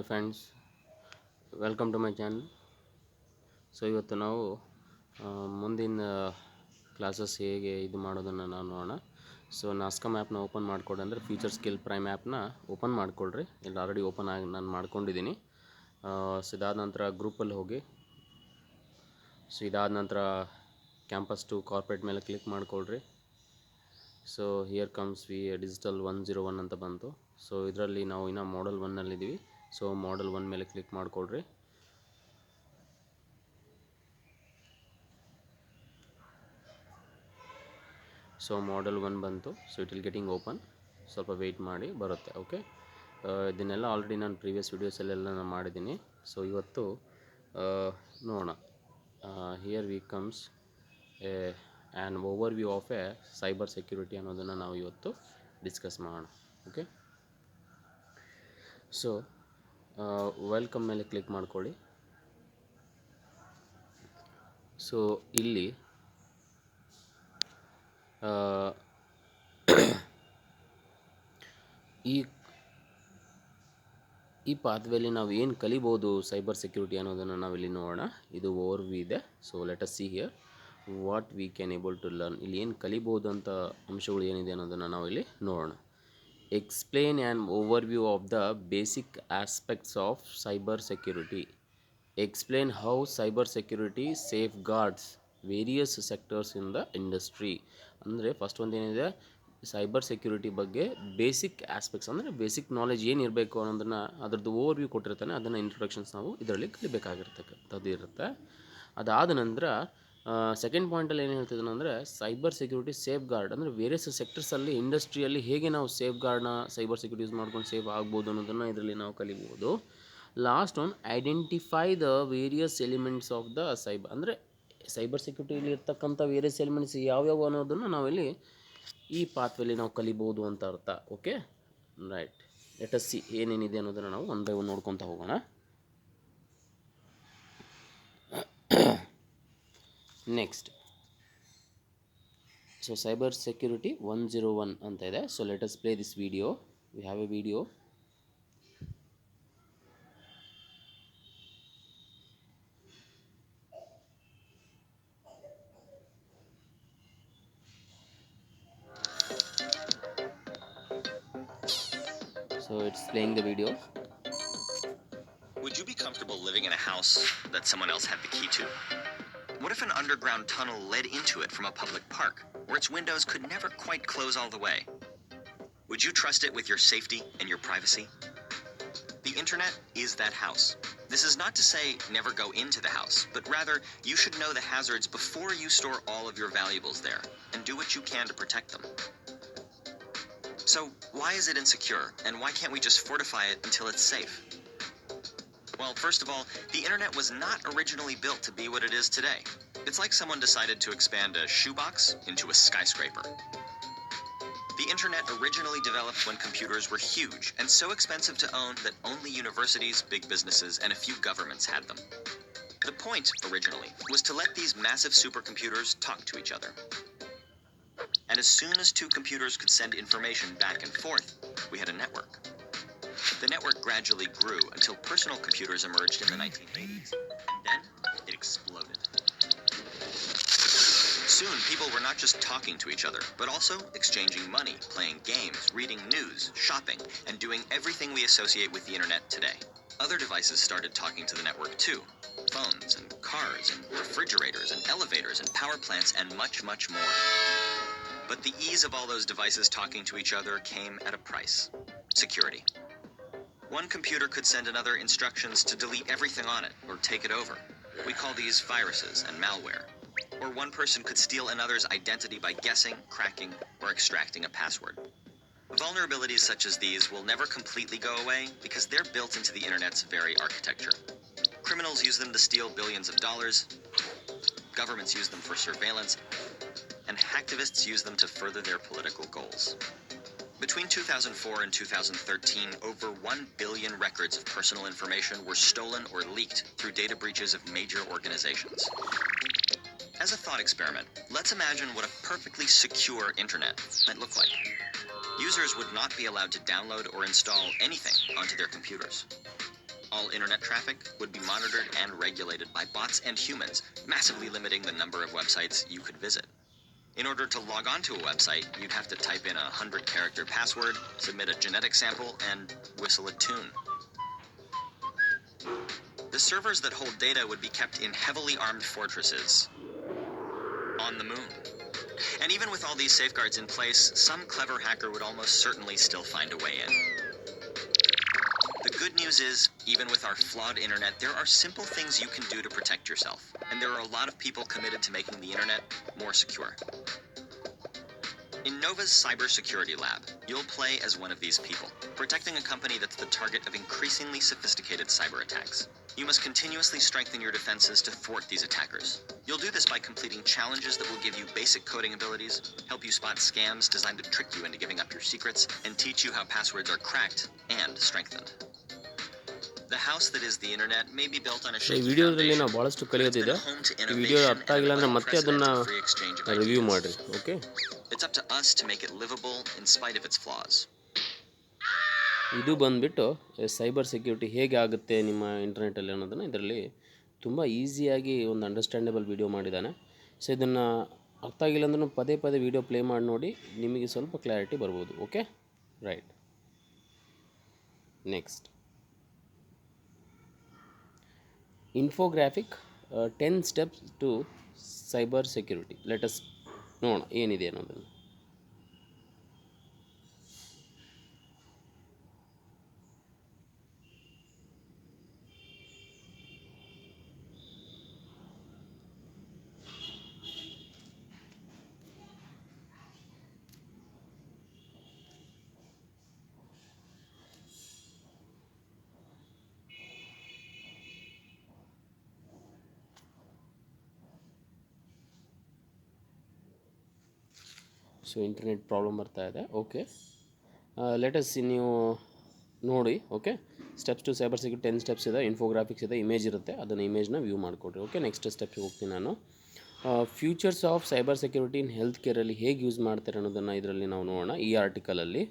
Friends, welcome to my channel. So ಇವತ್ತು ನಾವು ಮುಂದಿನ ಕ್ಲಾಸಸ್ ಹೇಗೆ ಇದು ಮಾಡೋದನ್ನು ನಾವು ನೋಡೋಣ. ಸೊ ನಾಸ್ಕಮ್ ಆ್ಯಪ್ನ ಓಪನ್ ಮಾಡಿಕೊಡಿ, ಅಂದರೆ ಫ್ಯೂಚರ್ ಸ್ಕಿಲ್ ಪ್ರೈಮ್ ಆ್ಯಪ್ನ ಓಪನ್ ಮಾಡಿಕೊಡ್ರಿ. ಇಲ್ಲಿ ಆಲ್ರೆಡಿ ಓಪನ್ ಆಗಿ ನಾನು ಮಾಡ್ಕೊಂಡಿದ್ದೀನಿ. ಸೊ ಇದಾದ ನಂತರ ಗ್ರೂಪಲ್ಲಿ ಹೋಗಿ, ಸೊ ಇದಾದ ನಂತರ ಕ್ಯಾಂಪಸ್ ಟು ಕಾರ್ಪೊರೇಟ್ ಮೇಲೆ ಕ್ಲಿಕ್ ಮಾಡಿಕೊಳ್ರಿ. ಸೊ ಹಿಯರ್ ಕಮ್ಸ್ ಡಿಜಿಟಲ್ 101 ಅಂತ ಬಂತು. ಸೊ ಇದರಲ್ಲಿ ನಾವು ಇನ್ನೂ ಮಾಡಲ್ 1ನಲ್ಲಿದ್ದೀವಿ. ಸೊ ಮಾಡಲ್ 1 ಮೇಲೆ ಕ್ಲಿಕ್ ಮಾಡಿಕೊಳ್ರಿ. ಸೊ ಮಾಡಲ್ 1 ಬಂತು. So it will getting open. ಸ್ವಲ್ಪ ವೆಯ್ಟ್ ಮಾಡಿ, ಬರುತ್ತೆ. ಓಕೆ, ಇದನ್ನೆಲ್ಲ ಆಲ್ರೆಡಿ ನಾನು ಪ್ರೀವಿಯಸ್ ವೀಡಿಯೋಸಲ್ಲೆಲ್ಲ ನಾನು ಮಾಡಿದ್ದೀನಿ. ಸೊ ಇವತ್ತು ನೋಡೋಣ. Here V comes an overview of A cyber security ಅನ್ನೋದನ್ನು ನಾವು ಇವತ್ತು ಡಿಸ್ಕಸ್ ಮಾಡೋಣ. ಓಕೆ, ಸೊ ವೆಲ್ಕಮ್ ಮೇಲೆ ಕ್ಲಿಕ್ ಮಾಡ್ಕೊಳ್ಳಿ. ಸೊ ಇಲ್ಲಿ ಈ ಪಾತ್ವೇಲಿ ನಾವು ಏನು ಕಲಿಬೋದು ಸೈಬರ್ ಸೆಕ್ಯೂರಿಟಿ ಅನ್ನೋದನ್ನು ನಾವಿಲ್ಲಿ ನೋಡೋಣ. ಇದು ಓವರ್ ವ್ಯೂ ಇದೆ. So let us see here what we can able to learn. ಇಲ್ಲಿ ಏನು ಕಲಿಬೋದು ಅಂತ ಅಂಶಗಳು ಏನಿದೆ ಅನ್ನೋದನ್ನು ನಾವಿಲ್ಲಿ ನೋಡೋಣ. Explain an overview of the basic aspects of cyber security. Explain how cyber security safeguards various sectors in the industry. ಅಂದರೆ ಫಸ್ಟ್ ಒಂದು ಏನಿದೆ, ಸೈಬರ್ ಸೆಕ್ಯೂರಿಟಿ ಬಗ್ಗೆ ಬೇಸಿಕ್ ಆಸ್ಪೆಕ್ಟ್ಸ್, ಅಂದರೆ ಬೇಸಿಕ್ ನಾಲೆಜ್ ಏನಿರಬೇಕು ಅನ್ನೋದನ್ನು ಅದರದ್ದು ಓವರ್ ವ್ಯೂ ಕೊಟ್ಟಿರ್ತಾನೆ. ಅದನ್ನು ಇಂಟ್ರೊಡಕ್ಷನ್ಸ್ ನಾವು ಇದರಲ್ಲಿ ಕಲಿಬೇಕಾಗಿರ್ತಕ್ಕಂಥದ್ದು ಇರುತ್ತೆ. ಅದಾದ ನಂತರ ಸೆಕೆಂಡ್ ಪಾಯಿಂಟಲ್ಲಿ ಏನು ಹೇಳ್ತಿದ್ದಾನೆ ಅಂದರೆ, ಸೈಬರ್ ಸೆಕ್ಯೂರಿಟಿ ಸೇಫ್ ಗಾರ್ಡ್, ಅಂದರೆ ವೇರಿಯಸ್ ಸೆಕ್ಟರ್ಸಲ್ಲಿ ಇಂಡಸ್ಟ್ರಿಯಲ್ಲಿ ಹೇಗೆ ನಾವು ಸೇಫ್ ಗಾರ್ಡ್ನ ಸೈಬರ್ ಸೆಕ್ಯೂರಿಟಿ ಯೂಸ್ ಮಾಡ್ಕೊಂಡು ಸೇಫ್ ಆಗ್ಬೋದು ಅನ್ನೋದನ್ನು ಇದರಲ್ಲಿ ನಾವು ಕಲಿಬೋದು. Last one, identify the various elements of the cyber, ಅಂದರೆ ಸೈಬರ್ ಸೆಕ್ಯೂರಿಟಿಯಲ್ಲಿ ಇರ್ತಕ್ಕಂಥ ವೇರಿಯಸ್ ಎಲಿಮೆಂಟ್ಸ್ ಯಾವ್ಯಾವ ಅನ್ನೋದನ್ನು ನಾವಿಲ್ಲಿ ಈ ಪಾತ್ವೇಲಿ ನಾವು ಕಲಿಬೋದು ಅಂತ ಅರ್ಥ. Okay, right. Let us C ಏನೇನಿದೆ ಅನ್ನೋದನ್ನು ನಾವು ಒನ್ ಬೈ ಒನ್ ನೋಡ್ಕೊತಾ ಹೋಗೋಣ. ನೆಕ್ಸ್ಟ್, ಸೊ ಸೈಬರ್ ಸೆಕ್ಯೂರಿಟಿ 101 ಅಂತ ಇದೆ. So let us play this video. We have A video. So it's playing the video. Would you be comfortable living in a house that someone else had the key to? What if an underground tunnel led into it from a public park, where its windows could never quite close all the way? Would you trust it with your safety and your privacy? The internet is that house. This is not to say never go into the house, but rather you should know the hazards before you store all of your valuables there, and do what you can to protect them. So why is it insecure, and why can't we just fortify it until it's safe? Well, first of all, the internet was not originally built to be what it is today. It's like someone decided to expand a shoebox into a skyscraper. The internet originally developed when computers were huge and so expensive to own that only universities, big businesses, and a few governments had them. The point, originally, was to let these massive supercomputers talk to each other. And as soon as two computers could send information back and forth, we had a network. The network gradually grew until personal computers emerged in the 1980s, and then it exploded. Soon, people were not just talking to each other, but also exchanging money, playing games, reading news, shopping, and doing everything we associate with the internet today. Other devices started talking to the network too. Phones and cars and refrigerators and elevators and power plants and much, much more. But the ease of all those devices talking to each other came at a price: security. One computer could send another instructions to delete everything on it or take it over. We call these viruses and malware. Or one person could steal another's identity by guessing, cracking, or extracting a password. Vulnerabilities such as these will never completely go away because they're built into the internet's very architecture. Criminals use them to steal billions of dollars, governments use them for surveillance, and hacktivists use them to further their political goals. Between 2004 and 2013, over 1 billion records of personal information were stolen or leaked through data breaches of major organizations. As a thought experiment, let's imagine what a perfectly secure internet might look like. Users would not be allowed to download or install anything onto their computers. All internet traffic would be monitored and regulated by bots and humans, massively limiting the number of websites you could visit. In order to log on to a website, you'd have to type in a 100-character password, submit a genetic sample, and whistle a tune. The servers that hold data would be kept in heavily armed fortresses on the moon. And even with all these safeguards in place, some clever hacker would almost certainly still find a way in. The good news is, even with our flawed internet, there are simple things you can do to protect yourself. And there are a lot of people committed to making the internet more secure. In Nova's cybersecurity lab, you'll play as one of these people, protecting a company that's the target of increasingly sophisticated cyber attacks. You must continuously strengthen your defenses to thwart these attackers. You'll do this by completing challenges that will give you basic coding abilities, help you spot scams designed to trick you into giving up your secrets, and teach you how passwords are cracked and strengthened. The house that is the internet may be built on a ಈ shaky ವಿಡಿಯೋದಲ್ಲಿ foundation, ನಾವು ಭಾಳಷ್ಟು but it's ಕಲಿಯೋದಿದೆ. been home to ಈ video innovation ಅರ್ಥ and ಆಗಿಲ್ಲ an ಅಂದರೆ ಮತ್ತೆ ಅದನ್ನು unprecedented free exchange of review ideas. ಮಾಡಿರಿ. Okay, It's up to us to make it livable in spite of its flaws. ಇದು ಬಂದುಬಿಟ್ಟು ಸೈಬರ್ ಸೆಕ್ಯೂರಿಟಿ ಹೇಗೆ ಆಗುತ್ತೆ ನಿಮ್ಮ ಇಂಟರ್ನೆಟಲ್ಲಿ ಅನ್ನೋದನ್ನು ಇದರಲ್ಲಿ ತುಂಬ ಈಸಿಯಾಗಿ ಒಂದು ಅಂಡರ್ಸ್ಟ್ಯಾಂಡೇಬಲ್ ವಿಡಿಯೋ ಮಾಡಿದ್ದಾನೆ. ಸೊ ಇದನ್ನು ಅರ್ಥ ಆಗಿಲ್ಲ ಅಂದ್ರೂ ಪದೇ ಪದೇ ವಿಡಿಯೋ ಪ್ಲೇ ಮಾಡಿ ನೋಡಿ, ನಿಮಗೆ ಸ್ವಲ್ಪ ಕ್ಲಾರಿಟಿ ಬರ್ಬೋದು. Okay, right. Next infographic 10 steps to cyber security. Let's ನೋಡೋಣ ಏನಿದೆ ಅನ್ನೋದನ್ನು. ಸೊ ಇಂಟರ್ನೆಟ್ ಪ್ರಾಬ್ಲಮ್ ಬರ್ತಾ ಇದೆ. ಓಕೆ, ಲೆಟಸ್ ನೀವು ನೋಡಿ. Okay, steps to cyber security 10 steps ಇದೆ, ಇನ್ಫೋಗ್ರಾಫಿಕ್ಸ್ ಇದೆ, ಇಮೇಜ್ ಇರುತ್ತೆ, ಅದನ್ನು ಇಮೇಜ್ನ ವ್ಯೂ ಮಾಡಿಕೊಡ್ರಿ. ಓಕೆ, ನೆಕ್ಸ್ಟ್ ಸ್ಟೆಪ್ಗೆ ಹೋಗ್ತೀನಿ ನಾನು. Futures of cyber security in health ಕೇರಲ್ಲಿ ಹೇಗೆ ಯೂಸ್ ಮಾಡ್ತಾರೆ ಅನ್ನೋದನ್ನು ಇದರಲ್ಲಿ ನಾವು ನೋಡೋಣ ಈ ಆರ್ಟಿಕಲಲ್ಲಿ.